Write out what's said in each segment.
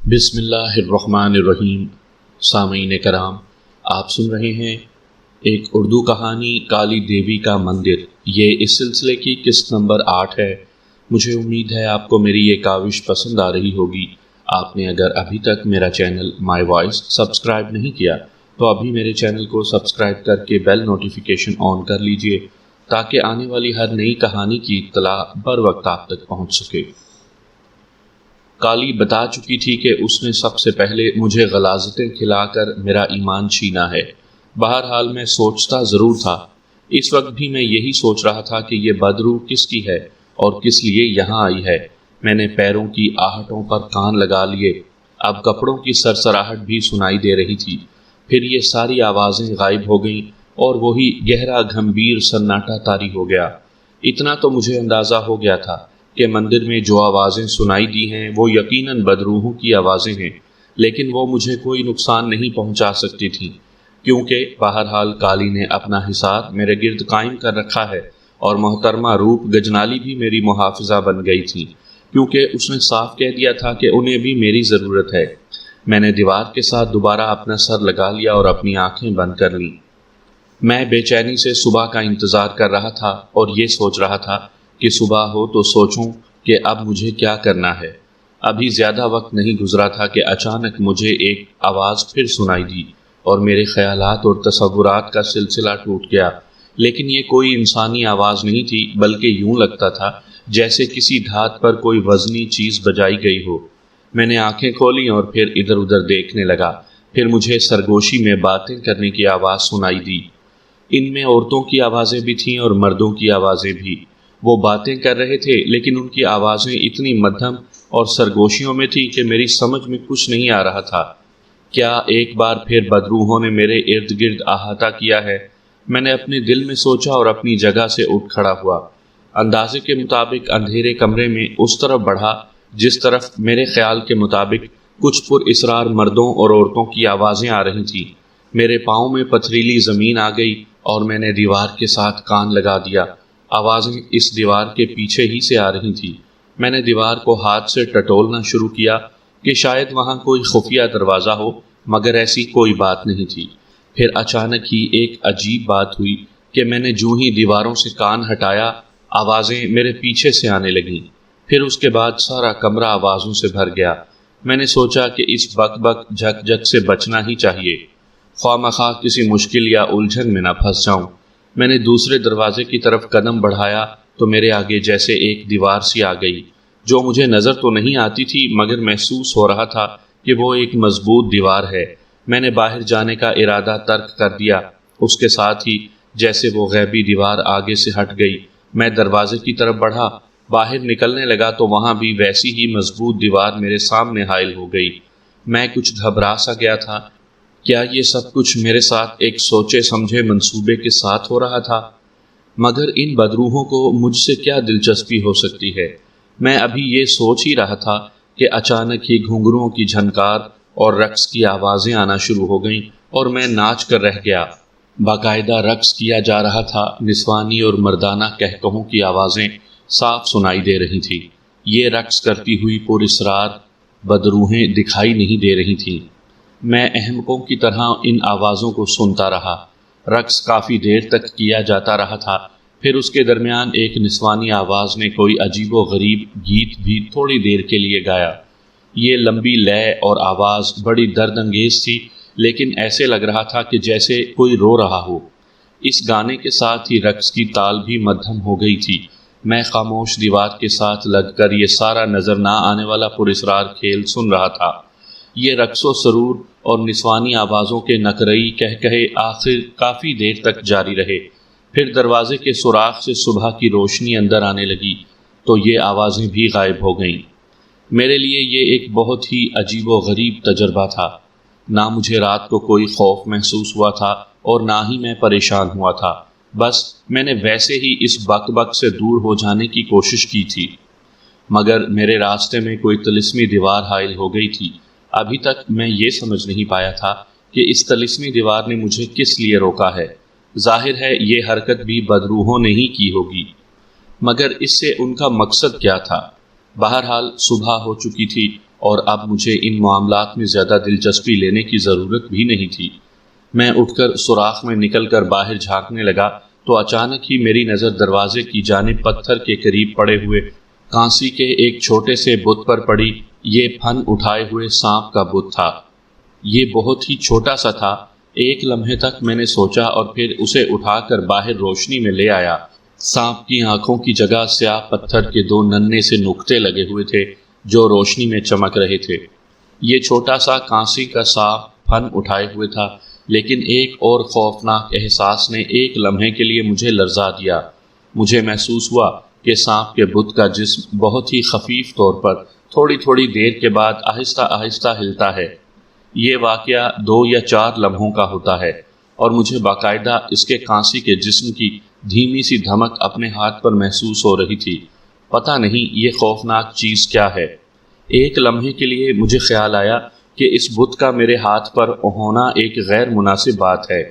بسم اللہ الرحمن الرحیم۔ سامعین کرام، آپ سن رہے ہیں ایک اردو کہانی کالی دیوی کا مندر۔ یہ اس سلسلے کی قسط نمبر 8 ہے۔ مجھے امید ہے آپ کو میری یہ کاوش پسند آ رہی ہوگی۔ آپ نے اگر ابھی تک میرا چینل مائی وائس سبسکرائب نہیں کیا تو ابھی میرے چینل کو سبسکرائب کر کے بیل نوٹیفیکیشن آن کر لیجئے تاکہ آنے والی ہر نئی کہانی کی اطلاع بر وقت آپ تک پہنچ سکے۔ کالی بتا چکی تھی کہ اس نے سب سے پہلے مجھے غلاظتیں کھلا کر میرا ایمان چھینا ہے۔ بہرحال میں سوچتا ضرور تھا، اس وقت بھی میں یہی سوچ رہا تھا کہ یہ بدروح کس کی ہے اور کس لیے یہاں آئی ہے۔ میں نے پیروں کی آہٹوں پر کان لگا لیے، اب کپڑوں کی سرسراہٹ بھی سنائی دے رہی تھی۔ پھر یہ ساری آوازیں غائب ہو گئیں اور وہی گہرا گھمبیر سناٹا طاری ہو گیا۔ اتنا تو مجھے اندازہ ہو گیا تھا کہ مندر میں جو آوازیں سنائی دی ہیں وہ یقیناً بدروحوں کی آوازیں ہیں، لیکن وہ مجھے کوئی نقصان نہیں پہنچا سکتی تھیں، کیونکہ بہرحال کالی نے اپنا حصار میرے گرد قائم کر رکھا ہے اور محترمہ روپ گجنالی بھی میری محافظہ بن گئی تھی، کیونکہ اس نے صاف کہہ دیا تھا کہ انہیں بھی میری ضرورت ہے۔ میں نے دیوار کے ساتھ دوبارہ اپنا سر لگا لیا اور اپنی آنکھیں بند کر لیں۔ میں بے چینی سے صبح کا انتظار کر رہا تھا اور یہ سوچ رہا تھا کہ صبح ہو تو سوچوں کہ اب مجھے کیا کرنا ہے۔ ابھی زیادہ وقت نہیں گزرا تھا کہ اچانک مجھے ایک آواز پھر سنائی دی اور میرے خیالات اور تصورات کا سلسلہ ٹوٹ گیا، لیکن یہ کوئی انسانی آواز نہیں تھی، بلکہ یوں لگتا تھا جیسے کسی دھات پر کوئی وزنی چیز بجائی گئی ہو۔ میں نے آنکھیں کھولیں اور پھر ادھر ادھر دیکھنے لگا۔ پھر مجھے سرگوشی میں باتیں کرنے کی آواز سنائی دی۔ ان میں عورتوں کی آوازیں بھی تھیں اور مردوں کی آوازیں بھی۔ وہ باتیں کر رہے تھے لیکن ان کی آوازیں اتنی مدھم اور سرگوشیوں میں تھی کہ میری سمجھ میں کچھ نہیں آ رہا تھا۔ کیا ایک بار پھر بدروحوں نے میرے ارد گرد احاطہ کیا ہے؟ میں نے اپنے دل میں سوچا اور اپنی جگہ سے اٹھ کھڑا ہوا۔ اندازے کے مطابق اندھیرے کمرے میں اس طرف بڑھا جس طرف میرے خیال کے مطابق کچھ پر اسرار مردوں اور عورتوں کی آوازیں آ رہی تھیں۔ میرے پاؤں میں پتھریلی زمین آ گئی اور میں نے دیوار کے ساتھ کان لگا دیا۔ آوازیں اس دیوار کے پیچھے ہی سے آ رہی تھیں۔ میں نے دیوار کو ہاتھ سے ٹٹولنا شروع کیا کہ شاید وہاں کوئی خفیہ دروازہ ہو، مگر ایسی کوئی بات نہیں تھی۔ پھر اچانک ہی ایک عجیب بات ہوئی کہ میں نے جو ہی دیواروں سے کان ہٹایا، آوازیں میرے پیچھے سے آنے لگیں۔ پھر اس کے بعد سارا کمرہ آوازوں سے بھر گیا۔ میں نے سوچا کہ اس بک بک جھک جھک سے بچنا ہی چاہیے، خواہ مخواہ کسی مشکل یا الجھن میں نہ پھنس جاؤں۔ میں نے دوسرے دروازے کی طرف قدم بڑھایا تو میرے آگے جیسے ایک دیوار سی آ گئی، جو مجھے نظر تو نہیں آتی تھی مگر محسوس ہو رہا تھا کہ وہ ایک مضبوط دیوار ہے۔ میں نے باہر جانے کا ارادہ ترک کر دیا۔ اس کے ساتھ ہی جیسے وہ غیبی دیوار آگے سے ہٹ گئی، میں دروازے کی طرف بڑھا۔ باہر نکلنے لگا تو وہاں بھی ویسی ہی مضبوط دیوار میرے سامنے حائل ہو گئی۔ میں کچھ گھبرا سا گیا تھا۔ کیا یہ سب کچھ میرے ساتھ ایک سوچے سمجھے منصوبے کے ساتھ ہو رہا تھا؟ مگر ان بدروحوں کو مجھ سے کیا دلچسپی ہو سکتی ہے؟ میں ابھی یہ سوچ ہی رہا تھا کہ اچانک ہی گھنگروؤں کی جھنکار اور رقص کی آوازیں آنا شروع ہو گئیں اور میں ناچ کر رہ گیا۔ باقاعدہ رقص کیا جا رہا تھا۔ نسوانی اور مردانہ قہقہوں کی آوازیں صاف سنائی دے رہی تھیں۔ یہ رقص کرتی ہوئی پر اسرار بدروحیں دکھائی نہیں دے رہی تھیں۔ میں احمقوں کی طرح ان آوازوں کو سنتا رہا۔ رقص کافی دیر تک کیا جاتا رہا تھا۔ پھر اس کے درمیان ایک نسوانی آواز نے کوئی عجیب و غریب گیت بھی تھوڑی دیر کے لیے گایا۔ یہ لمبی لے اور آواز بڑی درد انگیز تھی، لیکن ایسے لگ رہا تھا کہ جیسے کوئی رو رہا ہو۔ اس گانے کے ساتھ ہی رقص کی تال بھی مدھم ہو گئی تھی۔ میں خاموش دیوار کے ساتھ لگ کر یہ سارا نظر نہ آنے والا پراسرار کھیل سن رہا تھا۔ یہ رقص و سرور اور نسوانی آوازوں کے نکرئی قہقہے آخر کافی دیر تک جاری رہے۔ پھر دروازے کے سوراخ سے صبح کی روشنی اندر آنے لگی تو یہ آوازیں بھی غائب ہو گئیں۔ میرے لیے یہ ایک بہت ہی عجیب و غریب تجربہ تھا۔ نہ مجھے رات کو کوئی خوف محسوس ہوا تھا اور نہ ہی میں پریشان ہوا تھا۔ بس میں نے ویسے ہی اس بک بک سے دور ہو جانے کی کوشش کی تھی، مگر میرے راستے میں کوئی طلسمی دیوار حائل ہو گئی تھی۔ ابھی تک میں یہ سمجھ نہیں پایا تھا کہ اس طلسمی دیوار نے مجھے کس لیے روکا ہے۔ ظاہر ہے یہ حرکت بھی بدروحوں نے ہی کی ہوگی، مگر اس سے ان کا مقصد کیا تھا؟ بہرحال صبح ہو چکی تھی اور اب مجھے ان معاملات میں زیادہ دلچسپی لینے کی ضرورت بھی نہیں تھی۔ میں اٹھ کر سوراخ میں نکل کر باہر جھانکنے لگا تو اچانک ہی میری نظر دروازے کی جانب پتھر کے قریب پڑے ہوئے کانسی کے ایک چھوٹے سے بت پر پڑی۔ یہ پھن اٹھائے ہوئے سانپ کا بت تھا۔ یہ بہت ہی چھوٹا سا تھا۔ ایک لمحے تک میں نے سوچا اور پھر اسے اٹھا کر باہر روشنی میں لے آیا۔ سانپ کی آنکھوں کی جگہ سیاہ پتھر کے دو ننھے سے نقطے لگے ہوئے تھے جو روشنی میں چمک رہے تھے۔ یہ چھوٹا سا کانسی کا سانپ پھن اٹھائے ہوئے تھا، لیکن ایک اور خوفناک احساس نے ایک لمحے کے لیے مجھے لرزا دیا۔ مجھے محسوس ہوا کہ سانپ کے بت کا جسم بہت ہی خفیف طور پر تھوڑی تھوڑی دیر کے بعد آہستہ آہستہ ہلتا ہے۔ یہ واقعہ 2 یا 4 لمحوں کا ہوتا ہے اور مجھے باقاعدہ اس کے کانسی کے جسم کی دھیمی سی دھمک اپنے ہاتھ پر محسوس ہو رہی تھی۔ پتہ نہیں یہ خوفناک چیز کیا ہے۔ ایک لمحے کے لیے مجھے خیال آیا کہ اس بت کا میرے ہاتھ پر ہونا ایک غیر مناسب بات ہے۔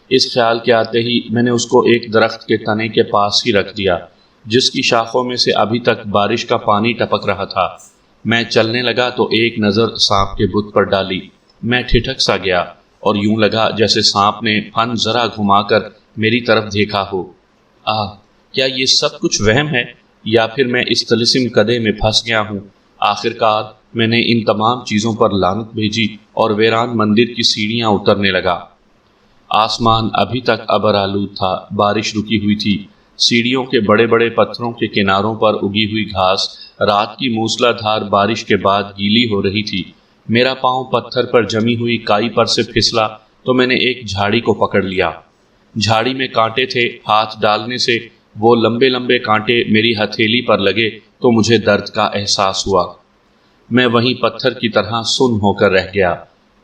اس خیال کے آتے ہی میں نے اس کو ایک درخت کے تنے کے پاس ہی رکھ دیا جس کی شاخوں میں سے ابھی تک بارش کا پانی ٹپک رہا تھا۔ میں چلنے لگا تو ایک نظر سانپ کے بت پر ڈالی۔ میں ٹھٹک سا گیا اور یوں لگا جیسے سانپ نے پھن ذرا گھما کر میری طرف دیکھا ہو۔ کیا یہ سب کچھ وہم ہے یا پھر میں اس طلسم کدے میں پھنس گیا ہوں؟ آخرکار میں نے ان تمام چیزوں پر لعنت بھیجی اور ویران مندر کی سیڑھیاں اترنے لگا۔ آسمان ابھی تک ابر آلود تھا، بارش رکی ہوئی تھی۔ سیڑھیوں کے بڑے بڑے پتھروں کے کناروں پر اگی ہوئی گھاس رات کی موسلا دھار بارش کے بعد گیلی ہو رہی تھی۔ میرا پاؤں پتھر پر جمی ہوئی کائی پر سے پھسلا تو میں نے ایک جھاڑی کو پکڑ لیا۔ جھاڑی میں کانٹے تھے۔ ہاتھ ڈالنے سے وہ لمبے لمبے کانٹے میری ہتھیلی پر لگے تو مجھے درد کا احساس ہوا۔ میں وہیں پتھر کی طرح سن ہو کر رہ گیا۔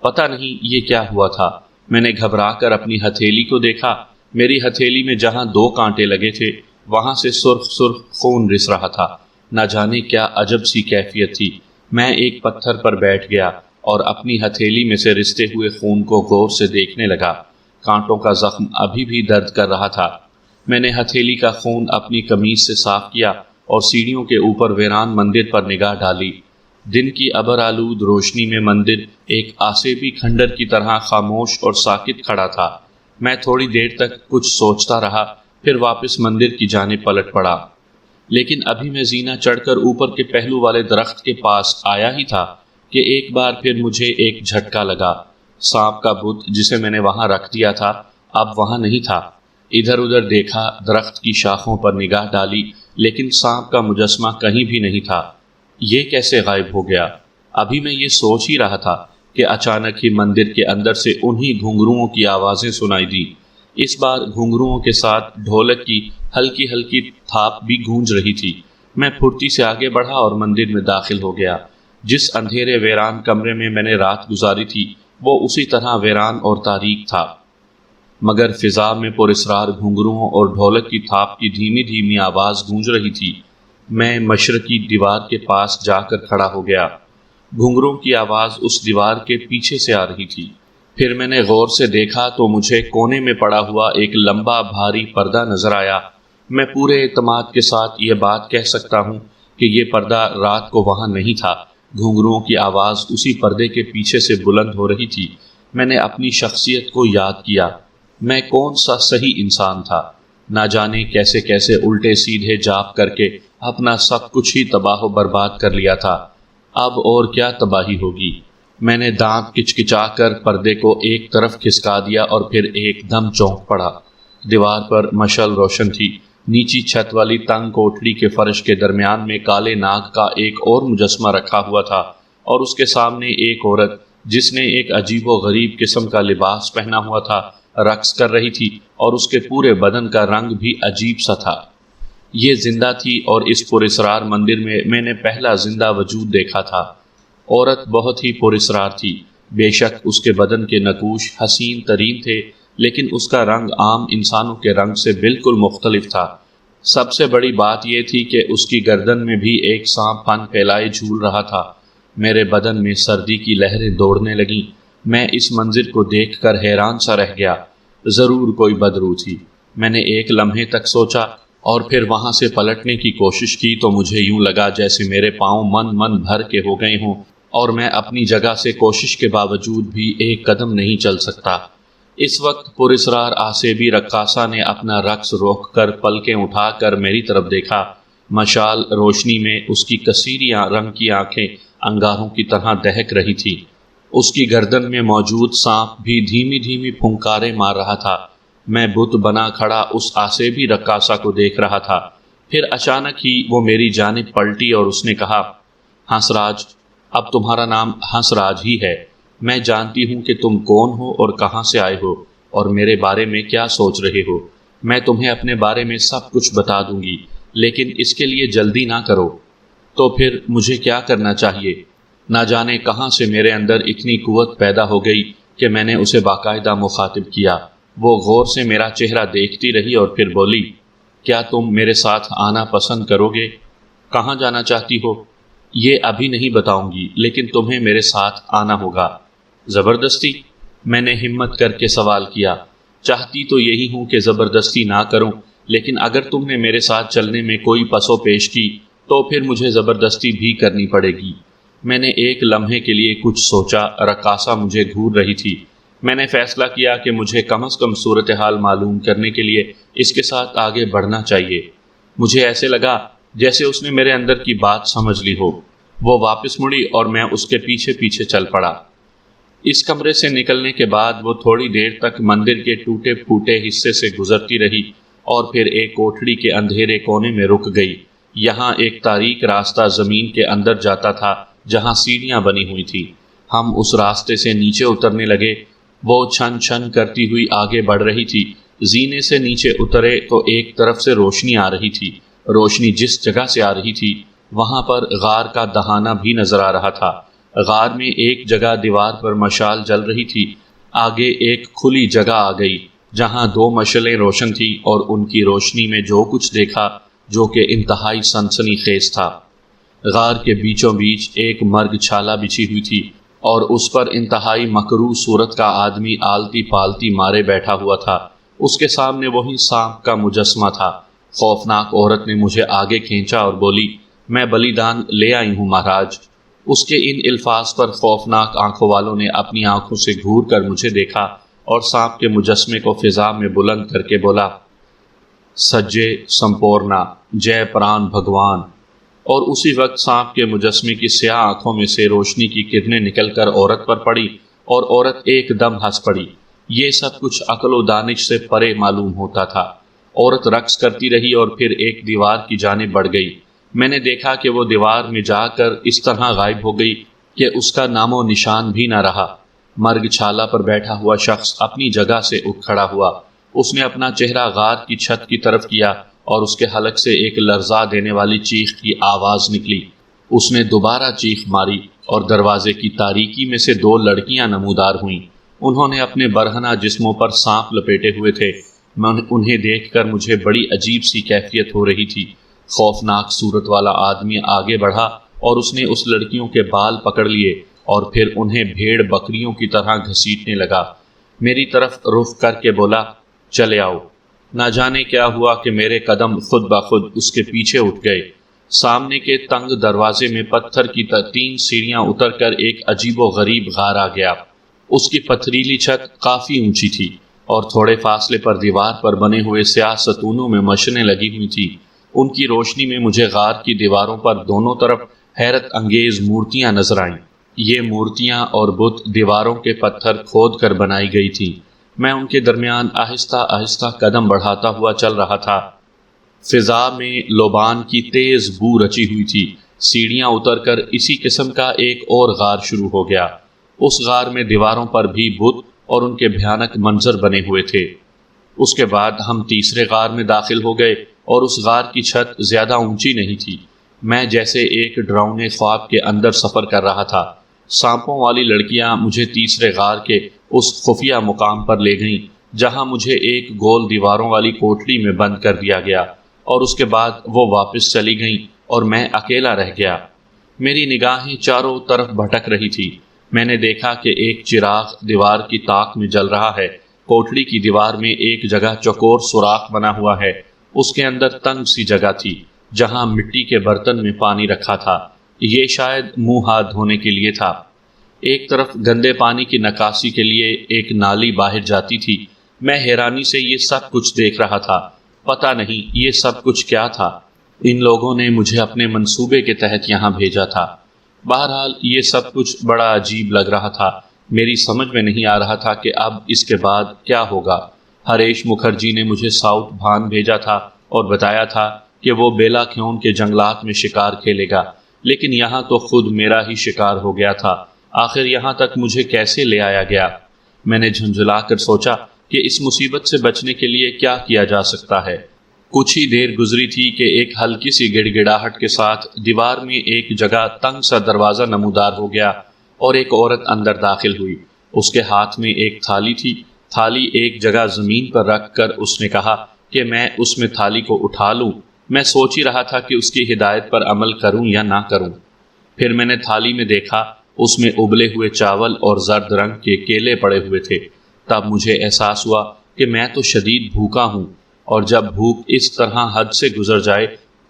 پتہ نہیں یہ کیا ہوا تھا۔ میں نے گھبرا کر اپنی ہتھیلی کو دیکھا۔ میری ہتھیلی میں جہاں 2 کانٹے لگے تھے وہاں سے سرخ سرخ خون رس رہا تھا۔ نہ جانے کیا عجب سی کیفیت تھی۔ میں ایک پتھر پر بیٹھ گیا اور اپنی ہتھیلی میں سے رستے ہوئے خون کو غور سے دیکھنے لگا۔ کانٹوں کا زخم ابھی بھی درد کر رہا تھا۔ میں نے ہتھیلی کا خون اپنی قمیض سے صاف کیا اور سیڑھیوں کے اوپر ویران مندر پر نگاہ ڈالی۔ دن کی ابر آلود روشنی میں مندر ایک آسیبی کھنڈر کی طرح خاموش اور ساکت کھڑا تھا۔ میں تھوڑی دیر تک کچھ سوچتا رہا، پھر واپس مندر کی جانب پلٹ پڑا۔ لیکن ابھی میں زینہ چڑھ کر اوپر کے پہلو والے درخت کے پاس آیا ہی تھا کہ ایک بار پھر مجھے ایک جھٹکا لگا۔ سانپ کا بت جسے میں نے وہاں رکھ دیا تھا اب وہاں نہیں تھا۔ ادھر ادھر دیکھا، درخت کی شاخوں پر نگاہ ڈالی، لیکن سانپ کا مجسمہ کہیں بھی نہیں تھا۔ یہ کیسے غائب ہو گیا؟ ابھی میں یہ سوچ ہی رہا تھا کہ اچانک ہی مندر کے اندر سے انہی گھنگروؤں کی آوازیں سنائی دی۔ اس بار گھنگروؤں کے ساتھ ڈھولک کی ہلکی ہلکی تھاپ بھی گونج رہی تھی۔ میں پھرتی سے آگے بڑھا اور مندر میں داخل ہو گیا۔ جس اندھیرے ویران کمرے میں میں نے رات گزاری تھی وہ اسی طرح ویران اور تاریک تھا، مگر فضا میں پراسرار گھنگروؤں اور ڈھولک کی تھاپ کی دھیمی دھیمی آواز گونج رہی تھی۔ میں مشرقی دیوار کے پاس جا کر کھڑا ہو گیا۔ گھنگروؤں کی آواز اس دیوار کے پیچھے سے آ رہی تھی۔ پھر میں نے غور سے دیکھا تو مجھے کونے میں پڑا ہوا ایک لمبا بھاری پردہ نظر آیا۔ میں پورے اعتماد کے ساتھ یہ بات کہہ سکتا ہوں کہ یہ پردہ رات کو وہاں نہیں تھا۔ گھنگروؤں کی آواز اسی پردے کے پیچھے سے بلند ہو رہی تھی۔ میں نے اپنی شخصیت کو یاد کیا۔ میں کون سا صحیح انسان تھا؟ نہ جانے کیسے کیسے الٹے سیدھے جاپ کر کے اپنا سب کچھ ہی تباہ و برباد کر لیا تھا۔ اب اور کیا تباہی ہوگی؟ میں نے دانت کچکچا کر پردے کو ایک طرف کھسکا دیا اور پھر ایک دم چونک پڑا۔ دیوار پر مشعل روشن تھی۔ نیچی چھت والی تنگ کوٹڑی کے فرش کے درمیان میں کالے ناگ کا ایک اور مجسمہ رکھا ہوا تھا اور اس کے سامنے ایک عورت جس نے ایک عجیب و غریب قسم کا لباس پہنا ہوا تھا رقص کر رہی تھی اور اس کے پورے بدن کا رنگ بھی عجیب سا تھا۔ یہ زندہ تھی اور اس پراسرار مندر میں نے پہلا زندہ وجود دیکھا تھا۔ عورت بہت ہی پراسرار تھی۔ بے شک اس کے بدن کے نقوش حسین ترین تھے، لیکن اس کا رنگ عام انسانوں کے رنگ سے بالکل مختلف تھا۔ سب سے بڑی بات یہ تھی کہ اس کی گردن میں بھی ایک سانپ پن پھیلائے جھول رہا تھا۔ میرے بدن میں سردی کی لہریں دوڑنے لگیں۔ میں اس منظر کو دیکھ کر حیران سا رہ گیا۔ ضرور کوئی بدروح تھی۔ میں نے ایک لمحے تک سوچا اور پھر وہاں سے پلٹنے کی کوشش کی تو مجھے یوں لگا جیسے میرے پاؤں من بھر کے ہو گئے ہوں اور میں اپنی جگہ سے کوشش کے باوجود بھی ایک قدم نہیں چل سکتا۔ اس وقت پراسرار آسیبی رقاصہ نے اپنا رقص روک کر پلکیں اٹھا کر میری طرف دیکھا۔ مشال روشنی میں اس کی کثیری رنگ کی آنکھیں انگاروں کی طرح دہک رہی تھی۔ اس کی گردن میں موجود سانپ بھی دھیمی دھیمی پھنکاریں مار رہا تھا۔ میں بت بنا کھڑا اس آسیبی رقاصہ کو دیکھ رہا تھا۔ پھر اچانک ہی وہ میری جانب پلٹی اور اس نے کہا، ہنسراج، اب تمہارا نام ہنسراج ہی ہے۔ میں جانتی ہوں کہ تم کون ہو اور کہاں سے آئے ہو اور میرے بارے میں کیا سوچ رہے ہو۔ میں تمہیں اپنے بارے میں سب کچھ بتا دوں گی، لیکن اس کے لیے جلدی نہ کرو۔ تو پھر مجھے کیا کرنا چاہیے؟ نہ جانے کہاں سے میرے اندر اتنی قوت پیدا ہو گئی کہ میں نے اسے باقاعدہ مخاطب کیا۔ وہ غور سے میرا چہرہ دیکھتی رہی اور پھر بولی، کیا تم میرے ساتھ آنا پسند کرو گے؟ کہاں جانا چاہتی ہو؟ یہ ابھی نہیں بتاؤں گی، لیکن تمہیں میرے ساتھ آنا ہوگا۔ زبردستی؟ میں نے ہمت کر کے سوال کیا۔ چاہتی تو یہی ہوں کہ زبردستی نہ کروں، لیکن اگر تم نے میرے ساتھ چلنے میں کوئی پس و پیش کی تو پھر مجھے زبردستی بھی کرنی پڑے گی۔ میں نے ایک لمحے کے لیے کچھ سوچا۔ رقاصہ مجھے گھور رہی تھی۔ میں نے فیصلہ کیا کہ مجھے کم از کم صورتحال معلوم کرنے کے لیے اس کے ساتھ آگے بڑھنا چاہیے۔ مجھے ایسے لگا جیسے اس نے میرے اندر کی بات سمجھ لی ہو۔ وہ واپس مڑی اور میں اس کے پیچھے پیچھے چل پڑا۔ اس کمرے سے نکلنے کے بعد وہ تھوڑی دیر تک مندر کے ٹوٹے پھوٹے حصے سے گزرتی رہی اور پھر ایک کوٹھڑی کے اندھیرے کونے میں رک گئی۔ یہاں ایک تاریک راستہ زمین کے اندر جاتا تھا جہاں سیڑھیاں بنی ہوئی تھی۔ ہم اس راستے سے نیچے اترنے لگے۔ وہ چھن چھن کرتی ہوئی آگے بڑھ رہی تھی۔ زینے سے نیچے اترے تو ایک طرف سے روشنی آ رہی تھی۔ روشنی جس جگہ سے آ رہی تھی وہاں پر غار کا دہانہ بھی نظر آ رہا تھا۔ غار میں ایک جگہ دیوار پر مشال جل رہی تھی۔ آگے ایک کھلی جگہ آ گئی جہاں دو مشعلیں روشن تھیں اور ان کی روشنی میں جو کچھ دیکھا جو کہ انتہائی سنسنی خیز تھا۔ غار کے بیچوں بیچ ایک مرگ چھالا بچھی ہوئی تھی اور اس پر انتہائی مکروہ صورت کا آدمی آلتی پالتی مارے بیٹھا ہوا تھا۔ اس کے سامنے وہی سانپ کا مجسمہ تھا۔ خوفناک عورت نے مجھے آگے کھینچا اور بولی، میں بلیدان لے آئی ہوں مہاراج۔ اس کے ان الفاظ پر خوفناک آنکھوں والوں نے اپنی آنکھوں سے گھور کر مجھے دیکھا اور سانپ کے مجسمے کو فضا میں بلند کر کے بولا، سجے سمپورنا، جے پران بھگوان۔ اور اسی وقت سانپ کے مجسمے کی سیاہ آنکھوں میں سے روشنی کی کرنیں نکل کر عورت پر پڑی اور عورت ایک دم ہنس پڑی۔ یہ سب کچھ عقل و دانش سے پرے معلوم ہوتا تھا۔ عورت رقص کرتی رہی اور پھر ایک دیوار کی جانب بڑھ گئی۔ میں نے دیکھا کہ وہ دیوار میں جا کر اس طرح غائب ہو گئی کہ اس کا نام و نشان بھی نہ رہا۔ مرگ چھالا پر بیٹھا ہوا شخص اپنی جگہ سے اٹھ کھڑا ہوا۔ اس نے اپنا چہرہ غار کی چھت کی طرف کیا اور اس کے حلق سے ایک لرزا دینے والی چیخ کی آواز نکلی۔ اس نے دوبارہ چیخ ماری اور دروازے کی تاریکی میں سے دو لڑکیاں نمودار ہوئیں۔ انہوں نے اپنے برہنہ جسموں پر سانپ لپیٹے ہوئے تھے۔ انہیں دیکھ کر مجھے بڑی عجیب سی کیفیت ہو رہی تھی۔ خوفناک صورت والا آدمی آگے بڑھا اور اس نے اس لڑکیوں کے بال پکڑ لیے اور پھر انہیں بھیڑ بکریوں کی طرح گھسیٹنے لگا۔ میری طرف رخ کر کے بولا، چلے آؤ۔ نہ جانے کیا ہوا کہ میرے قدم خود بخود اس کے پیچھے اٹھ گئے۔ سامنے کے تنگ دروازے میں پتھر کی 3 سیڑھیاں اتر کر ایک عجیب و غریب غار آ گیا۔ اس کی پتھریلی چھت کافی اونچی تھی اور تھوڑے فاصلے پر دیوار پر بنے ہوئے سیاہ ستونوں میں مشنیں لگی ہوئی تھیں۔ ان کی روشنی میں مجھے غار کی دیواروں پر دونوں طرف حیرت انگیز مورتیاں نظر آئیں۔ یہ مورتیاں اور بت دیواروں کے پتھر کھود کر بنائی گئی تھیں۔ میں ان کے درمیان آہستہ آہستہ قدم بڑھاتا ہوا چل رہا تھا۔ فضا میں لوبان کی تیز بو رچی ہوئی تھی۔ سیڑھیاں اتر کر اسی قسم کا ایک اور غار شروع ہو گیا۔ اس غار میں دیواروں پر بھی بت اور ان کے بھیانک منظر بنے ہوئے تھے۔ اس کے بعد ہم تیسرے غار میں داخل ہو گئے اور اس غار کی چھت زیادہ اونچی نہیں تھی۔ میں جیسے ایک ڈراؤنے خواب کے اندر سفر کر رہا تھا۔ سانپوں والی لڑکیاں مجھے تیسرے غار کے اس خفیہ مقام پر لے گئیں جہاں مجھے ایک گول دیواروں والی کوٹڑی میں بند کر دیا گیا، اور اس کے بعد وہ واپس چلی گئیں اور میں اکیلا رہ گیا۔ میری نگاہیں چاروں طرف بھٹک رہی تھی۔ میں نے دیکھا کہ ایک چراغ دیوار کی طاق میں جل رہا ہے۔ کوٹڑی کی دیوار میں ایک جگہ چوکور سوراخ بنا ہوا ہے۔ اس کے اندر تنگ سی جگہ تھی جہاں مٹی کے برتن میں پانی رکھا تھا۔ یہ شاید منہ ہاتھ دھونے کے لیے تھا۔ ایک طرف گندے پانی کی نکاسی کے لیے ایک نالی باہر جاتی تھی۔ میں حیرانی سے یہ سب کچھ دیکھ رہا تھا۔ پتہ نہیں یہ سب کچھ کیا تھا۔ ان لوگوں نے مجھے اپنے منصوبے کے تحت یہاں بھیجا تھا۔ بہرحال یہ سب کچھ بڑا عجیب لگ رہا تھا۔ میری سمجھ میں نہیں آ رہا تھا کہ اب اس کے بعد کیا ہوگا۔ ہریش مکھرجی نے مجھے ساؤتھ بھان بھیجا تھا اور بتایا تھا کہ وہ بیلا کھیون کے جنگلات میں شکار کھیلے گا، لیکن یہاں تو خود میرا ہی شکار ہو گیا تھا۔ آخر یہاں تک مجھے کیسے لے آیا گیا؟ میں نے جھنجھلا کر سوچا کہ اس مصیبت سے بچنے کے لیے کیا کیا جا سکتا ہے۔ کچھ ہی دیر گزری تھی کہ ایک ہلکی سی گڑ گڑاہٹ کے ساتھ دیوار میں ایک جگہ تنگ سا دروازہ نمودار ہو گیا اور ایک عورت اندر داخل ہوئی۔ اس کے ہاتھ میں ایک تھالی تھی۔ تھالی ایک جگہ زمین پر رکھ کر اس نے کہا کہ میں اس میں تھالی کو اٹھا لوں۔ میں سوچ ہی رہا تھا کہ اس کی ہدایت پر عمل کروں یا نہ کروں۔ پھر میں نے تھالی میں دیکھا، اس میں ابلے ہوئے چاول اور زرد رنگ کے کیلے پڑے ہوئے تھے۔ تب مجھے احساس ہوا کہ میں تو شدید بھوکا ہوں، اور جب بھوک اس طرح حد سے گزر جائے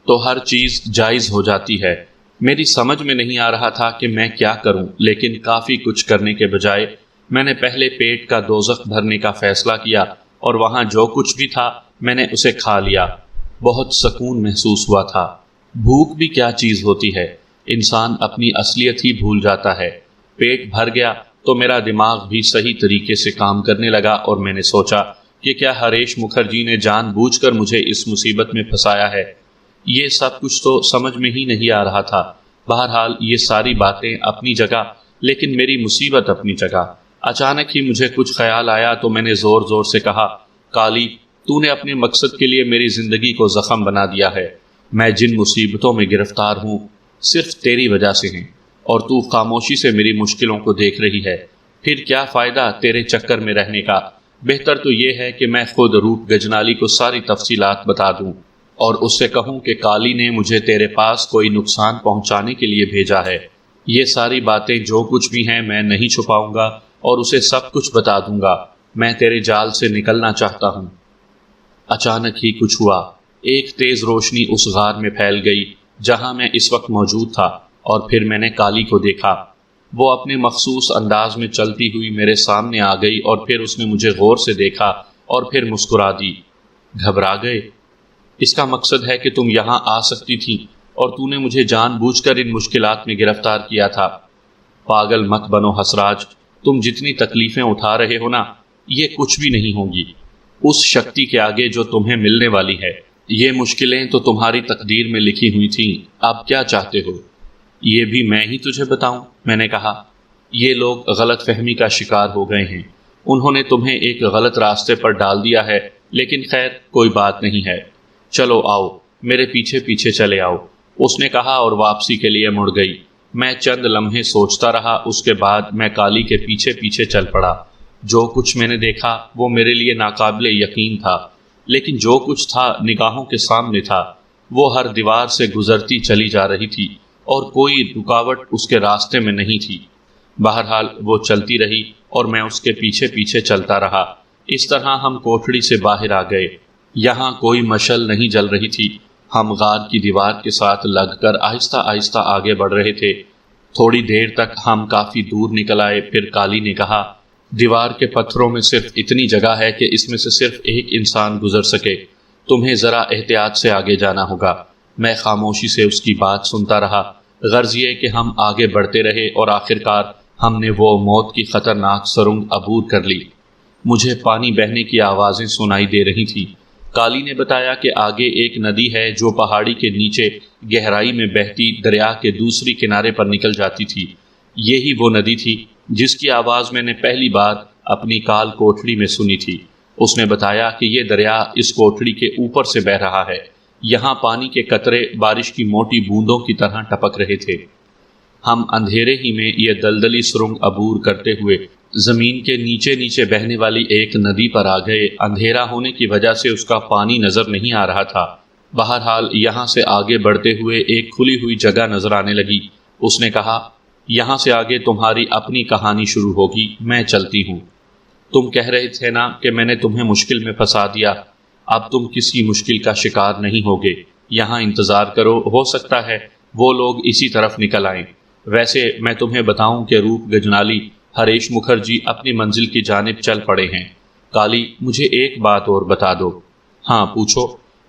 تو ہر چیز جائز ہو جاتی ہے۔ میری سمجھ میں نہیں آ رہا تھا کہ میں کیا کروں، لیکن کافی کچھ کرنے کے بجائے میں نے پہلے پیٹ کا دوزخ بھرنے کا فیصلہ کیا، اور وہاں جو کچھ بھی تھا میں نے اسے کھا لیا۔ بہت سکون محسوس ہوا تھا۔ بھوک بھی کیا چیز ہوتی ہے، انسان اپنی اصلیت ہی بھول جاتا ہے۔ پیٹ بھر گیا تو میرا دماغ بھی صحیح طریقے سے کام کرنے لگا، اور میں نے سوچا کہ کیا ہریش مکھرجی نے جان بوجھ کر مجھے اس مصیبت میں پھنسایا ہے؟ یہ سب کچھ تو سمجھ میں ہی نہیں آ رہا تھا۔ بہرحال یہ ساری باتیں اپنی جگہ، لیکن میری مصیبت اپنی جگہ۔ اچانک ہی مجھے کچھ خیال آیا تو میں نے زور زور سے کہا، کالی، تو نے اپنے مقصد کے لیے میری زندگی کو زخم بنا دیا ہے۔ میں جن مصیبتوں میں گرفتار ہوں صرف تیری وجہ سے ہیں، اور تو خاموشی سے میری مشکلوں کو دیکھ رہی ہے۔ پھر کیا فائدہ تیرے چکر میں رہنے کا؟ بہتر تو یہ ہے کہ میں خود روپ گجنالی کو ساری تفصیلات بتا دوں اور اس سے کہوں کہ کالی نے مجھے تیرے پاس کوئی نقصان پہنچانے کے لیے بھیجا ہے۔ یہ ساری باتیں جو کچھ بھی ہیں میں نہیں چھپاؤں گا اور اسے سب کچھ بتا دوں گا۔ میں تیرے جال سے نکلنا چاہتا ہوں۔ اچانک ہی کچھ ہوا۔ ایک تیز روشنی اس غار میں پھیل گئی جہاں میں اس وقت موجود تھا، اور پھر میں نے کالی کو دیکھا۔ وہ اپنے مخصوص انداز میں چلتی ہوئی میرے سامنے آ گئی، اور پھر اس نے مجھے غور سے دیکھا اور پھر مسکرا دی۔ گھبرا گئے؟ اس کا مقصد ہے کہ تم یہاں آ سکتی تھی اور تو نے مجھے جان بوجھ کر ان مشکلات میں گرفتار کیا تھا۔ پاگل مت بنو حسراج، تم جتنی تکلیفیں اٹھا رہے ہو نا، یہ کچھ بھی نہیں ہوگی اس شکتی کے آگے جو تمہیں ملنے والی ہے۔ یہ مشکلیں تو تمہاری تقدیر میں لکھی ہوئی تھیں، اب کیا چاہتے ہو؟ یہ بھی میں ہی تجھے بتاؤں؟ میں نے کہا، یہ لوگ غلط فہمی کا شکار ہو گئے ہیں۔ انہوں نے تمہیں ایک غلط راستے پر ڈال دیا ہے، لیکن خیر کوئی بات نہیں ہے۔ چلو آؤ، میرے پیچھے پیچھے چلے آؤ، اس نے کہا اور واپسی کے لیے مڑ گئی۔ میں چند لمحے سوچتا رہا، اس کے بعد میں کالی کے پیچھے پیچھے چل پڑا۔ جو کچھ میں نے دیکھا وہ میرے لیے ناقابل یقین تھا، لیکن جو کچھ تھا نگاہوں کے سامنے تھا۔ وہ ہر دیوار سے گزرتی چلی جا رہی تھی اور کوئی رکاوٹ اس کے راستے میں نہیں تھی۔ بہرحال وہ چلتی رہی اور میں اس کے پیچھے پیچھے چلتا رہا۔ اس طرح ہم کوٹھڑی سے باہر آ گئے۔ یہاں کوئی مشل نہیں جل رہی تھی۔ ہم غار کی دیوار کے ساتھ لگ کر آہستہ آہستہ آگے بڑھ رہے تھے۔ تھوڑی دیر تک ہم کافی دور نکل آئے، پھر کالی نے کہا، دیوار کے پتھروں میں صرف اتنی جگہ ہے کہ اس میں سے صرف ایک انسان گزر سکے، تمہیں ذرا احتیاط سے آگے جانا ہوگا۔ میں خاموشی سے اس کی بات سنتا رہا۔ غرض یہ کہ ہم آگے بڑھتے رہے اور آخرکار ہم نے وہ موت کی خطرناک سرنگ عبور کر لی۔ مجھے پانی بہنے کی آوازیں سنائی دے رہی تھیں۔ کالی نے بتایا کہ آگے ایک ندی ہے جو پہاڑی کے نیچے گہرائی میں بہتی دریا کے دوسری کنارے پر نکل جاتی تھی۔ یہی وہ ندی تھی جس کی آواز میں نے پہلی بار اپنی کال کوٹھڑی میں سنی تھی۔ اس نے بتایا کہ یہ دریا اس کوٹھڑی کے اوپر سے بہہ رہا ہے۔ یہاں پانی کے قطرے بارش کی موٹی بوندوں کی طرح ٹپک رہے تھے۔ ہم اندھیرے ہی میں یہ دلدلی سرنگ عبور کرتے ہوئے زمین کے نیچے نیچے بہنے والی ایک ندی پر آ گئے۔ اندھیرا ہونے کی وجہ سے اس کا پانی نظر نہیں آ رہا تھا۔ بہرحال یہاں سے آگے بڑھتے ہوئے ایک کھلی ہوئی جگہ نظر آنے لگی۔ اس نے کہا، یہاں سے آگے تمہاری اپنی کہانی شروع ہوگی، میں چلتی ہوں۔ تم کہہ رہے تھے نا کہ میں نے تمہیں مشکل میں پھنسا دیا، اب تم کسی مشکل کا شکار نہیں ہوگے۔ یہاں انتظار کرو، ہو سکتا ہے وہ لوگ اسی طرف نکل آئیں۔ ویسے میں تمہیں بتاؤں کہ روپ گجنالی ہریش مکھرجی اپنی منزل کی جانب چل پڑے ہیں۔ کالی، مجھے ایک بات اور بتا دو۔ ہاں پوچھو۔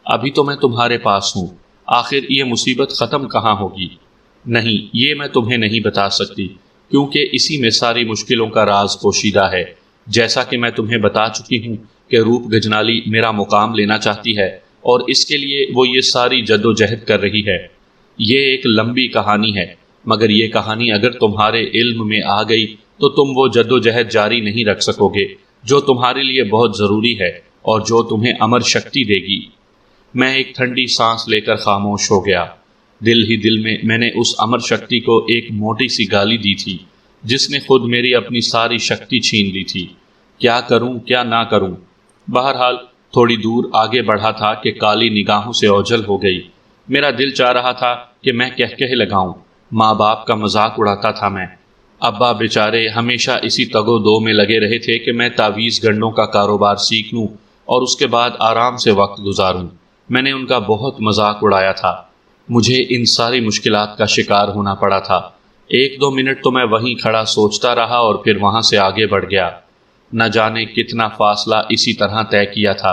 ابھی تو میں تمہارے پاس ہوں، آخر یہ مصیبت ختم کہاں ہوگی؟ نہیں، یہ میں تمہیں نہیں بتا سکتی، کیونکہ اسی میں ساری مشکلوں کا راز پوشیدہ ہے۔ جیسا کہ میں تمہیں بتا چکی ہوں کہ روپ گجنالی میرا مقام لینا چاہتی ہے، اور اس کے لیے وہ یہ ساری جد و جہد کر رہی ہے۔ یہ ایک لمبی کہانی ہے، مگر یہ کہانی اگر تمہارے علم میں آ گئی تو تم وہ جد و جہد جاری نہیں رکھ سکو گے جو تمہارے لیے بہت ضروری ہے اور جو تمہیں امر شکتی دے گی۔ میں ایک ٹھنڈی سانس لے کر خاموش ہو گیا۔ دل ہی دل میں نے اس امر شکتی کو ایک موٹی سی گالی دی تھی جس نے خود میری اپنی ساری شکتی چھین لی تھی۔ کیا کروں کیا نہ کروں؟ بہرحال تھوڑی دور آگے بڑھا تھا کہ کالی نگاہوں سے اوجھل ہو گئی۔ میرا دل چاہ رہا تھا کہ میں کہہ لگاؤں۔ ماں باپ کا مذاق اڑاتا تھا میں۔ ابا بیچارے ہمیشہ اسی تگ و دو میں لگے رہے تھے کہ میں تعویذ گنڈوں کا کاروبار سیکھ لوں اور اس کے بعد آرام سے وقت گزاروں۔ میں نے ان کا بہت مذاق اڑایا تھا۔ مجھے ان ساری مشکلات کا شکار ہونا پڑا تھا۔ 1-2 منٹ تو میں وہیں کھڑا سوچتا رہا اور پھر وہاں سے آگے بڑھ گیا۔ نہ جانے کتنا فاصلہ اسی طرح طے کیا تھا۔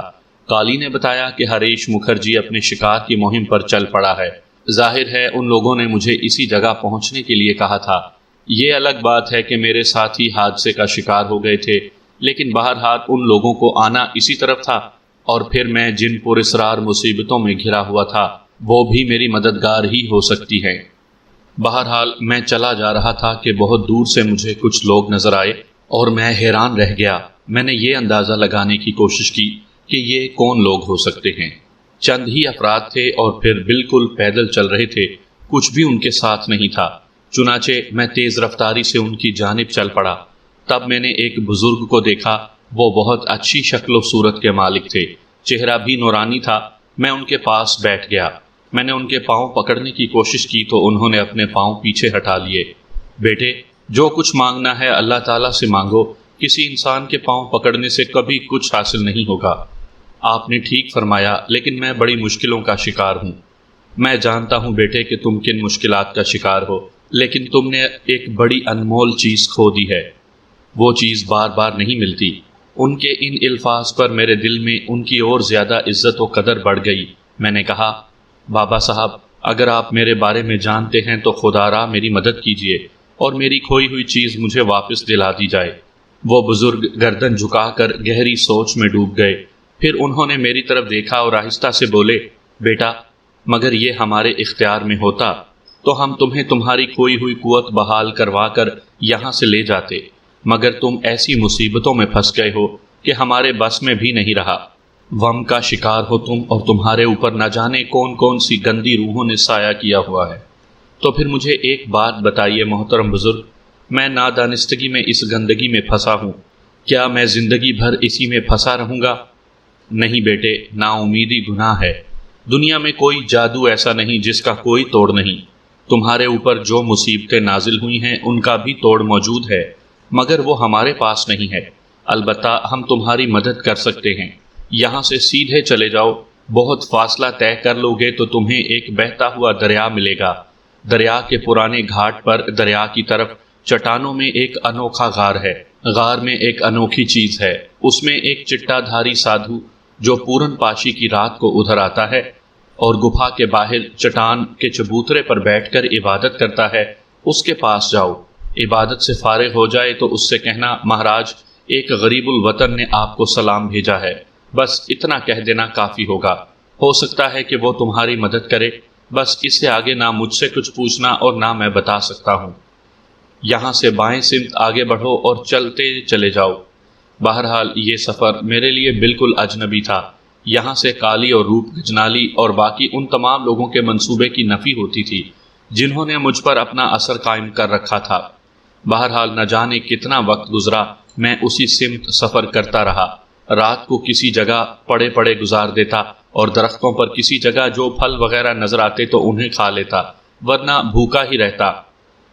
کالی نے بتایا کہ ہریش مکھرجی اپنے شکار کی مہم پر چل پڑا ہے۔ ظاہر ہے ان لوگوں نے مجھے اسی جگہ پہنچنے کے لیے کہا تھا۔ یہ الگ بات ہے کہ میرے ساتھی حادثے کا شکار ہو گئے تھے، لیکن بہرحال ان لوگوں کو آنا اسی طرف تھا، اور پھر میں جن پراسرار مصیبتوں میں گھرا ہوا تھا وہ بھی میری مددگار ہی ہو سکتی ہے۔ بہرحال میں چلا جا رہا تھا کہ بہت دور سے مجھے کچھ لوگ نظر آئے اور میں حیران رہ گیا۔ میں نے یہ اندازہ لگانے کی کوشش کی کہ یہ کون لوگ ہو سکتے ہیں۔ چند ہی افراد تھے اور پھر بالکل پیدل چل رہے تھے، کچھ بھی ان کے ساتھ نہیں تھا۔ چنانچہ میں تیز رفتاری سے ان کی جانب چل پڑا۔ تب میں نے ایک بزرگ کو دیکھا۔ وہ بہت اچھی شکل و صورت کے مالک تھے، چہرہ بھی نورانی تھا۔ میں ان کے پاس بیٹھ گیا۔ میں نے ان کے پاؤں پکڑنے کی کوشش کی تو انہوں نے اپنے پاؤں پیچھے ہٹا لیے۔ بیٹے، جو کچھ مانگنا ہے اللہ تعالیٰ سے مانگو، کسی انسان کے پاؤں پکڑنے سے کبھی کچھ حاصل نہیں ہوگا۔ آپ نے ٹھیک فرمایا، لیکن میں بڑی مشکلوں کا شکار ہوں۔ میں جانتا ہوں بیٹے کہ تم کن مشکلات کا شکار ہو، لیکن تم نے ایک بڑی انمول چیز کھو دی ہے۔ وہ چیز بار بار نہیں ملتی۔ ان کے ان الفاظ پر میرے دل میں ان کی اور زیادہ عزت و قدر بڑھ گئی۔ میں نے کہا، بابا صاحب، اگر آپ میرے بارے میں جانتے ہیں تو خدا را میری مدد کیجیے اور میری کھوئی ہوئی چیز مجھے واپس دلا دی جائے۔ وہ بزرگ گردن جھکا کر گہری سوچ میں ڈوب گئے۔ پھر انہوں نے میری طرف دیکھا اور آہستہ سے بولے، بیٹا، مگر یہ ہمارے اختیار میں ہوتا تو ہم تمہیں تمہاری کھوئی ہوئی قوت بحال کروا کر یہاں سے لے جاتے، مگر تم ایسی مصیبتوں میں پھنس گئے ہو کہ ہمارے بس میں بھی نہیں رہا۔ غم کا شکار ہو تم، اور تمہارے اوپر نہ جانے کون کون سی گندی روحوں نے سایہ کیا ہوا ہے۔ تو پھر مجھے ایک بات بتائیے محترم بزرگ، میں نادانستگی میں اس گندگی میں پھنسا ہوں، کیا میں زندگی بھر اسی میں پھنسا رہوں گا؟ نہیں بیٹے، نا امیدی گناہ ہے۔ دنیا میں کوئی جادو ایسا نہیں جس کا کوئی توڑ نہیں۔ تمہارے اوپر جو مصیبتیں نازل ہوئی ہیں ان کا بھی توڑ موجود ہے، مگر وہ ہمارے پاس نہیں ہے۔ البتہ ہم تمہاری مدد کر سکتے ہیں۔ یہاں سے سیدھے چلے جاؤ، بہت فاصلہ طے کر لو گے تو تمہیں ایک بہتا ہوا دریا ملے گا۔ دریا کے پرانے گھاٹ پر دریا کی طرف چٹانوں میں ایک انوکھا غار ہے۔ غار میں ایک انوکھی چیز ہے، اس میں ایک چٹا دھاری سادھو جو پورن پاشی کی رات کو ادھر آتا ہے اور گپھا کے باہر چٹان کے چبوترے پر بیٹھ کر عبادت کرتا ہے، اس کے پاس جاؤ۔ عبادت سے فارغ ہو جائے تو اس سے کہنا، مہاراج، ایک غریب الوطن نے آپ کو سلام بھیجا ہے۔ بس اتنا کہہ دینا کافی ہوگا۔ ہو سکتا ہے کہ وہ تمہاری مدد کرے۔ بس اس سے آگے نہ مجھ سے کچھ پوچھنا اور نہ میں بتا سکتا ہوں۔ یہاں سے بائیں سمت آگے بڑھو اور چلتے چلے جاؤ۔ بہرحال یہ سفر میرے لیے بالکل اجنبی تھا۔ یہاں سے کالی اور روپ گجنالی اور باقی ان تمام لوگوں کے منصوبے کی نفی ہوتی تھی جنہوں نے مجھ پر اپنا اثر قائم کر رکھا تھا۔ بہرحال نہ جانے کتنا وقت گزرا، میں اسی سمت سفر کرتا رہا۔ رات کو کسی جگہ پڑے پڑے گزار دیتا اور درختوں پر کسی جگہ جو پھل وغیرہ نظر آتے تو انہیں کھا لیتا، ورنہ بھوکا ہی رہتا۔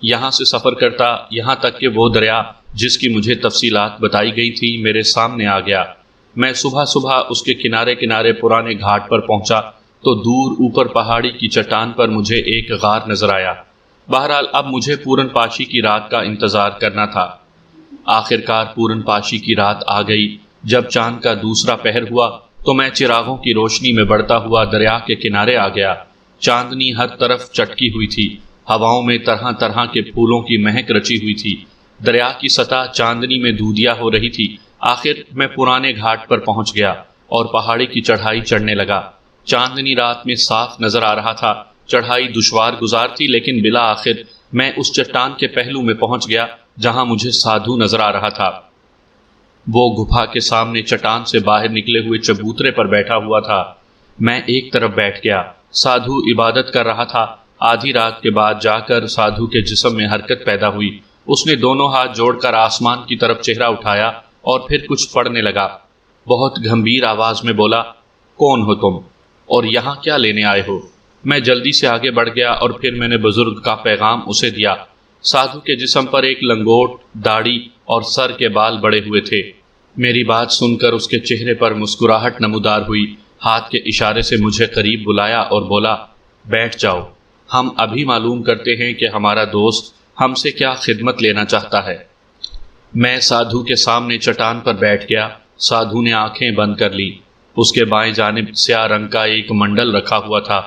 یہاں سے سفر کرتا یہاں تک کہ وہ دریا جس کی مجھے تفصیلات بتائی گئی تھی میرے سامنے آ گیا۔ میں صبح صبح اس کے کنارے کنارے پرانے گھاٹ پر پہنچا تو دور اوپر پہاڑی کی چٹان پر مجھے ایک غار نظر آیا۔ بہرحال اب مجھے پورن پاشی کی رات کا انتظار کرنا تھا۔ آخر کار پورن پاشی کی رات آ گئی۔ جب چاند کا دوسرا پہر ہوا تو میں چراغوں کی روشنی میں بڑھتا ہوا دریا کے کنارے آ گیا۔ چاندنی ہر طرف چٹکی ہوئی تھی، ہواؤں میں طرح طرح کے پھولوں کی مہک رچی ہوئی تھی، دریا کی سطح چاندنی میں دودھیا ہو رہی تھی۔ آخر میں پرانے گھاٹ پر پہنچ گیا اور پہاڑی کی چڑھائی چڑھنے لگا۔ چاندنی رات میں صاف نظر آ رہا تھا۔ چڑھائی دشوار گزار تھی، لیکن بلا آخر میں اس چٹان کے پہلو میں پہنچ گیا جہاں مجھے سادھو نظر آ رہا تھا۔ وہ گپھا کے سامنے چٹان سے باہر نکلے ہوئے چبوترے پر بیٹھا ہوا تھا۔ میں ایک طرف بیٹھ گیا۔ سادھو عبادت کر رہا تھا۔ آدھی رات کے بعد جا کر سادھو کے جسم میں حرکت پیدا ہوئی۔ اس نے دونوں ہاتھ جوڑ کر آسمان کی طرف چہرہ اٹھایا اور پھر کچھ پڑھنے لگا۔ بہت گمبھیر آواز میں بولا، کون ہو تم اور یہاں کیا لینے آئے ہو؟ میں جلدی سے آگے بڑھ گیا اور پھر میں نے بزرگ کا پیغام اسے دیا۔ سادھو کے جسم پر ایک لنگوٹ، داڑھی اور سر کے بال بڑے ہوئے تھے۔ میری بات سن کر اس کے چہرے پر مسکراہٹ نمودار ہوئی۔ ہاتھ کے اشارے سے مجھے قریب بلایا اور بولا، بیٹھ جاؤ، ہم ابھی معلوم کرتے ہیں کہ ہمارا دوست ہم سے کیا خدمت لینا چاہتا ہے۔ میں سادھو کے سامنے چٹان پر بیٹھ گیا۔ سادھو نے آنکھیں بند کر لی۔ اس کے بائیں جانب سیاہ رنگ کا ایک منڈل رکھا ہوا تھا۔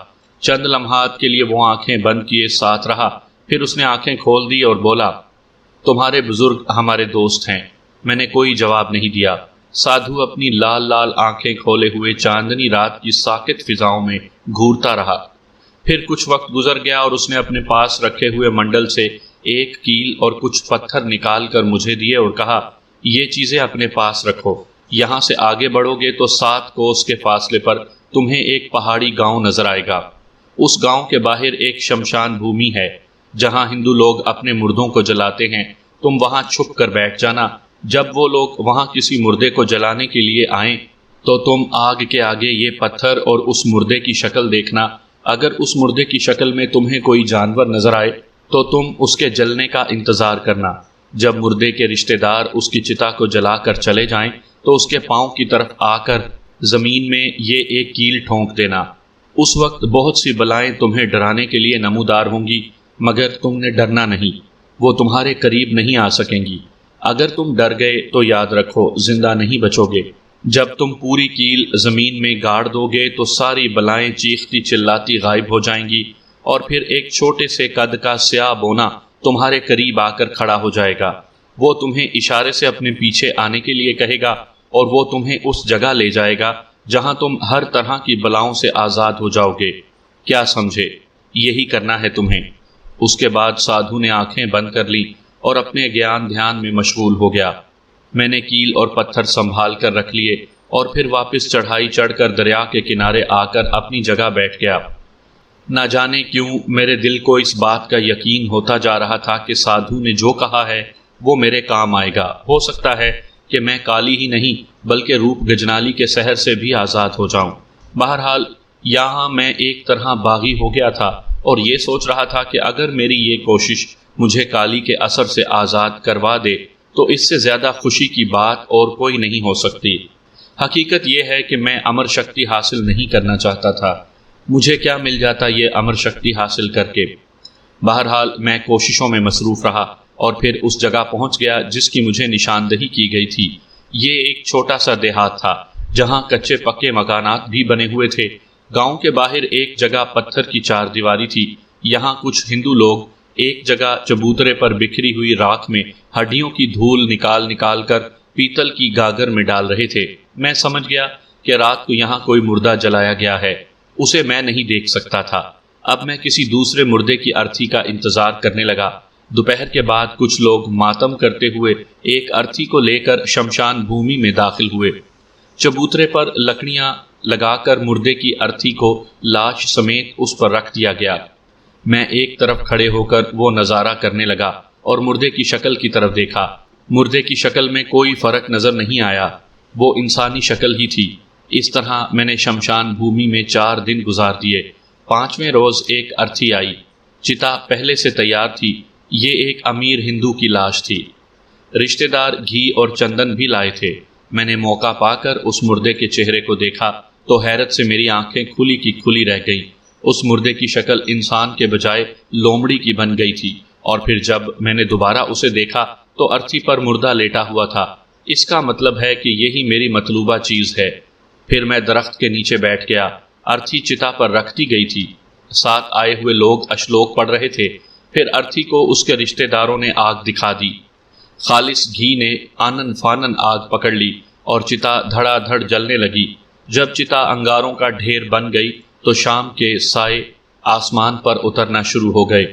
چند لمحات کے لیے وہ آنکھیں بند کیے ساتھ رہا، پھر اس نے آنکھیں کھول دی اور بولا، تمہارے بزرگ ہمارے دوست ہیں۔ میں نے کوئی جواب نہیں دیا۔ سادھو اپنی لال لال آنکھیں کھولے ہوئے چاندنی رات کی ساکت فضاؤں میں گھورتا رہا۔ پھر کچھ وقت گزر گیا اور اس نے اپنے پاس رکھے ہوئے منڈل سے ایک کیل اور کچھ پتھر نکال کر مجھے دیے اور کہا، یہ چیزیں اپنے پاس رکھو۔ یہاں سے آگے بڑھو گے تو 7 کوس کے فاصلے پر تمہیں ایک پہاڑی گاؤں نظر آئے گا۔ اس گاؤں کے باہر ایک شمشان بھومی ہے جہاں ہندو لوگ اپنے مردوں کو جلاتے ہیں۔ تم وہاں چھپ کر بیٹھ جانا۔ جب وہ لوگ وہاں کسی مردے کو جلانے کے لیے آئیں تو تم آگ کے آگے یہ پتھر اور اس مردے کی شکل دیکھنا۔ اگر اس مردے کی شکل میں تمہیں کوئی جانور نظر آئے تو تم اس کے جلنے کا انتظار کرنا۔ جب مردے کے رشتہ دار اس کی چتا کو جلا کر چلے جائیں تو اس کے پاؤں کی طرف آ کر زمین میں یہ ایک کیل ٹھونک دینا۔ اس وقت بہت سی بلائیں تمہیں ڈرانے کے لیے نمودار ہوں گی، مگر تم نے ڈرنا نہیں، وہ تمہارے قریب نہیں آ سکیں گی۔ اگر تم ڈر گئے تو یاد رکھو زندہ نہیں بچو گے۔ جب تم پوری کیل زمین میں گاڑ دو گے تو ساری بلائیں چیختی چلاتی غائب ہو جائیں گی، اور پھر ایک چھوٹے سے قد کا سیاہ بونا تمہارے قریب آ کر کھڑا ہو جائے گا۔ وہ تمہیں اشارے سے اپنے پیچھے آنے کے لیے کہے گا اور وہ تمہیں اس جگہ لے جائے گا جہاں تم ہر طرح کی بلاؤں سے آزاد ہو جاؤ گے۔ کیا سمجھے؟ یہی کرنا ہے تمہیں۔ اس کے بعد سادھو نے آنکھیں بند کر لی اور اپنے گیان دھیان میں مشغول ہو گیا۔ میں نے کیل اور پتھر سنبھال کر رکھ لیے اور پھر واپس چڑھائی چڑھ کر دریا کے کنارے آ کر اپنی جگہ بیٹھ گیا۔ نہ جانے کیوں میرے دل کو اس بات کا یقین ہوتا جا رہا تھا کہ سادھو نے جو کہا ہے وہ میرے کام آئے گا۔ ہو سکتا ہے کہ میں کالی ہی نہیں بلکہ روپ گجنالی کے سحر سے بھی آزاد ہو جاؤں۔ بہرحال یہاں میں ایک طرح باغی ہو گیا تھا اور یہ سوچ رہا تھا کہ اگر میری یہ کوشش مجھے کالی کے اثر سے آزاد کروا دے تو اس سے زیادہ خوشی کی بات اور کوئی نہیں ہو سکتی۔ حقیقت یہ ہے کہ میں امر شکتی حاصل نہیں کرنا چاہتا تھا۔ مجھے کیا مل جاتا یہ امر شکتی حاصل کر کے؟ بہرحال میں کوششوں میں مصروف رہا اور پھر اس جگہ پہنچ گیا جس کی مجھے نشاندہی کی گئی تھی۔ یہ ایک چھوٹا سا دیہات تھا جہاں کچے پکے مکانات بھی بنے ہوئے تھے۔ گاؤں کے باہر ایک جگہ پتھر کی 4 دیواری تھی۔ یہاں کچھ ہندو لوگ ایک جگہ چبوترے پر بکھری ہوئی راکھ میں ہڈیوں کی دھول نکال نکال کر پیتل کی گاگر میں ڈال رہے تھے۔ میں سمجھ گیا کہ رات کو یہاں کوئی مردہ جلایا گیا ہے۔ اسے میں نہیں دیکھ سکتا تھا۔ اب میں کسی دوسرے مردے کی ارتھی کا انتظار کرنے لگا۔ دوپہر کے بعد کچھ لوگ ماتم کرتے ہوئے ایک ارتھی کو لے کر شمشان بھومی میں داخل ہوئے۔ چبوترے پر لکڑیاں لگا کر مردے کی ارتھی کو لاش سمیت اس پر رکھ دیا گیا۔ میں ایک طرف کھڑے ہو کر وہ نظارہ کرنے لگا اور مردے کی شکل کی طرف دیکھا۔ مردے کی شکل میں کوئی فرق نظر نہیں آیا، وہ انسانی شکل ہی تھی۔ اس طرح میں نے شمشان بھومی میں 4 دن گزار دیے۔ 5ویں روز ایک ارتھی آئی۔ چتا پہلے سے تیار تھی۔ یہ ایک امیر ہندو کی لاش تھی۔ رشتہ دار گھی اور چندن بھی لائے تھے۔ میں نے موقع پا کر اس مردے کے چہرے کو دیکھا تو حیرت سے میری آنکھیں کھلی کی کھلی رہ گئیں۔ اس مردے کی شکل انسان کے بجائے لومڑی کی بن گئی تھی، اور پھر جب میں نے دوبارہ اسے دیکھا تو ارتھی پر مردہ لیٹا ہوا تھا۔ اس کا مطلب ہے کہ یہی میری مطلوبہ چیز ہے۔ پھر میں درخت کے نیچے بیٹھ گیا۔ ارتھی چتا پر رکھ دی گئی تھی۔ ساتھ آئے ہوئے لوگ اشلوک پڑھ رہے تھے۔ پھر ارتھی کو اس کے رشتہ داروں نے آگ دکھا دی۔ خالص گھی نے آنن فانن آگ پکڑ لی اور چتا دھڑا دھڑ جلنے لگی۔ جب چتا انگاروں کا ڈھیر بن گئی تو شام کے سائے آسمان پر اترنا شروع ہو گئے۔